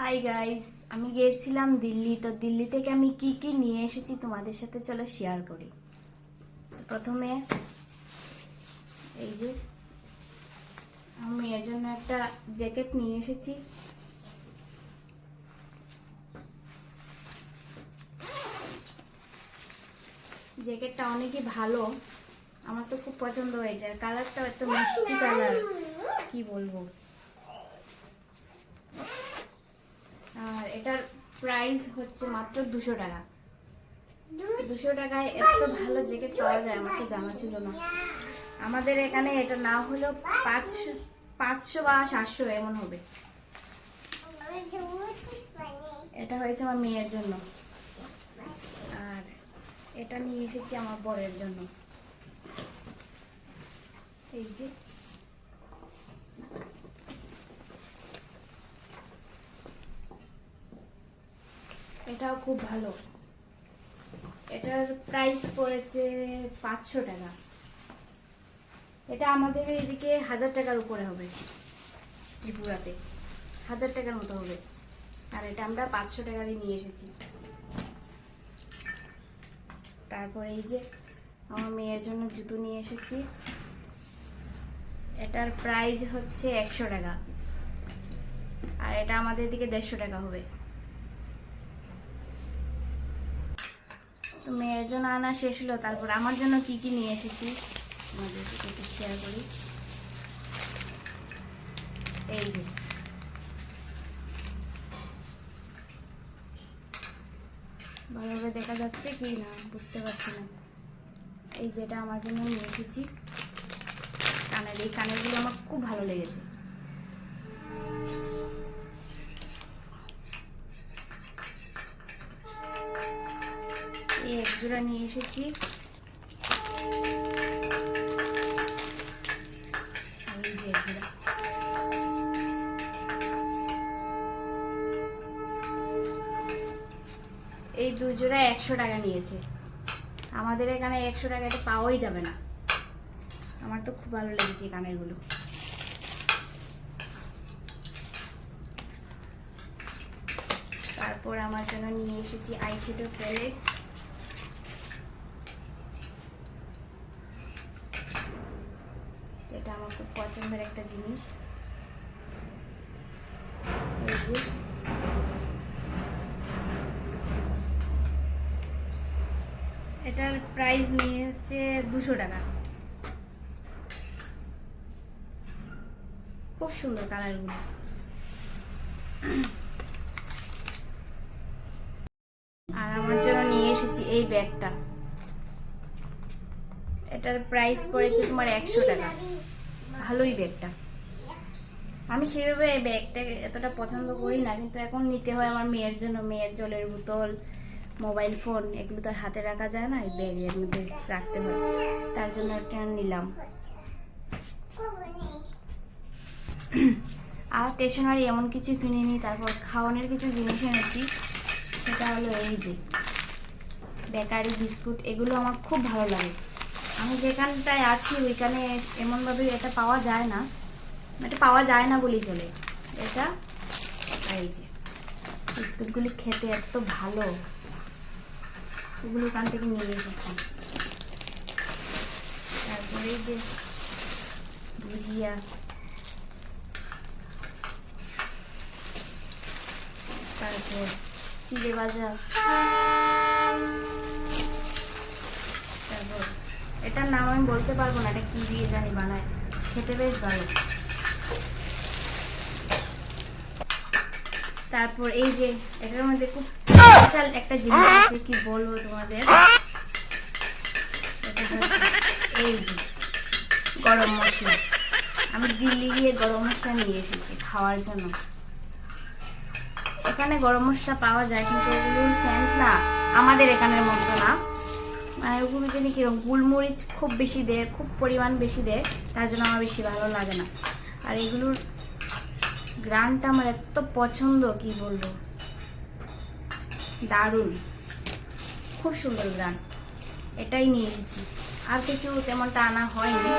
Hi guys, আমি গিয়েছিলাম দিল্লি। তো দিল্লি থেকে আমি কি কি নিয়ে এসেছি তোমাদের সাথে চলো শেয়ার করি। তো প্রথমে এই যে আমি এর জন্য একটা জ্যাকেট নিয়ে এসেছি। জ্যাকেটটা অনেকই ভালো, আমার তো খুব পছন্দ হয়েছে। আর কালারটা এত মিষ্টি কালার, কি বলবো। আর এটার প্রাইস হচ্ছে মাত্র 200 টাকা। 200 টাকায় এত ভালো জ্যাকেট পাওয়া যায় আমার তো জানা ছিল না। আমাদের এখানে এটা না হলেও 500 বা 700 এমন হবে। এটা হয়েছে আমার মেয়ের জন্য, আর এটা নিয়ে এসেছি আমার বরের জন্য। এই যে এটাও খুব ভালো, এটার প্রাইস পড়েছে 500 টাকা। এটা আমাদের এদিকে 1000 টাকার উপরে হবে, ত্রিপুরাতে 1000 টাকার মতো হবে। আর এটা আমরা 500 টাকা দিয়ে নিয়ে এসেছি। তারপরে এই যে আমার মেয়ের জন্য জুতো নিয়ে এসেছি। এটার প্রাইস হচ্ছে 100 টাকা, আর এটা আমাদের দিকে 150 টাকা হবে। তো মেয়ের জন্য আনা শেষ হলো, তারপর আমার জন্য কি কি নিয়ে এসেছি আমাদের একটু শেয়ার করি। এই যে ভালোভাবে দেখা যাচ্ছে কি না বুঝতে পারছি না। এই যেটা আমার জন্য নিয়ে এসেছি কানের, এই কানেরগুলো আমার খুব ভালো লেগেছে। এই এক জোড়া নিয়ে এসেছি। এই দুই জোড়া 100 টাকা নিয়েছে। আমাদের এখানে 100 টাকা এটা পাওয়াই যাবে না। আমার তো খুব ভালো লেগেছে কানেরগুলো। তারপর আমার জন্য নিয়ে এসেছি আইশ্যাডো প্যালেট। যেটা আমার খুব পছন্দের একটা জিনিস। এটার প্রাইস নিয়ে হচ্ছে 200 টাকা। খুব সুন্দর কালারগুলো। আর আমার জন্য নিয়ে এসেছি এই ব্যাগটা। এটার প্রাইস পড়েছে তোমার 100 টাকা। ভালোই ব্যাগটা। আমি সেভাবে এই ব্যাগটা এতটা পছন্দ করি না, কিন্তু এখন নিতে হয় আমার মেয়ের জন্য। মেয়ের জলের বোতল, মোবাইল ফোন এগুলো তো আর হাতে রাখা যায় না, এই ব্যাগের মধ্যে রাখতে হয়। তার জন্য এটা নিলাম। আর স্টেশনারি এমন কিছু কিনিনি। তারপর খাওয়ানোর কিছু জিনিস এনেছি। সেটা হলো এই যে বেকারি বিস্কুট। এগুলো আমার খুব ভালো লাগে। আমি যেখানটায় আছি ওইখানে এমনভাবে এটা পাওয়া যায় না, এটা পাওয়া যায় না বলেই চলে। এটা এই যে বিস্কুটগুলি খেতে এত ভালো, এগুলো ওখান থেকে নিয়ে এসেছি। তারপরে এই যে ভুজিয়া, তারপর চিড়ে ভাজা। তারপর এটার নাম আমি বলতে পারবো না, এটা কি দিয়ে জানি বানায়, খেতে বেশ ভালো। তারপর এই যে এটার মধ্যে খুব স্পেশাল একটা জিনিস আছে, কি বলবো তোমাদের। এই যে গরম মশলা। আমি দিল্লি গিয়ে গরম মশলা নিয়ে এসেছি খাওয়ার জন্য। এখানে গরম মশলা পাওয়া যায়, কিন্তু ওগুলোর সেন্ট না আমাদের এখানের মতো না। মানে ওগুলো জানি কিরকম গোলমরিচ খুব বেশি দেয়, খুব পরিমাণ বেশি দেয়, তার জন্য আমার বেশি ভালো লাগে না। আর এগুলোর গ্রানটা আমার এত পছন্দ, কি বলবো, দারুণ, খুব সুন্দর গ্রান। এটাই নিয়ে এসেছি, আর কিছু তেমনটা আনা হয়নি।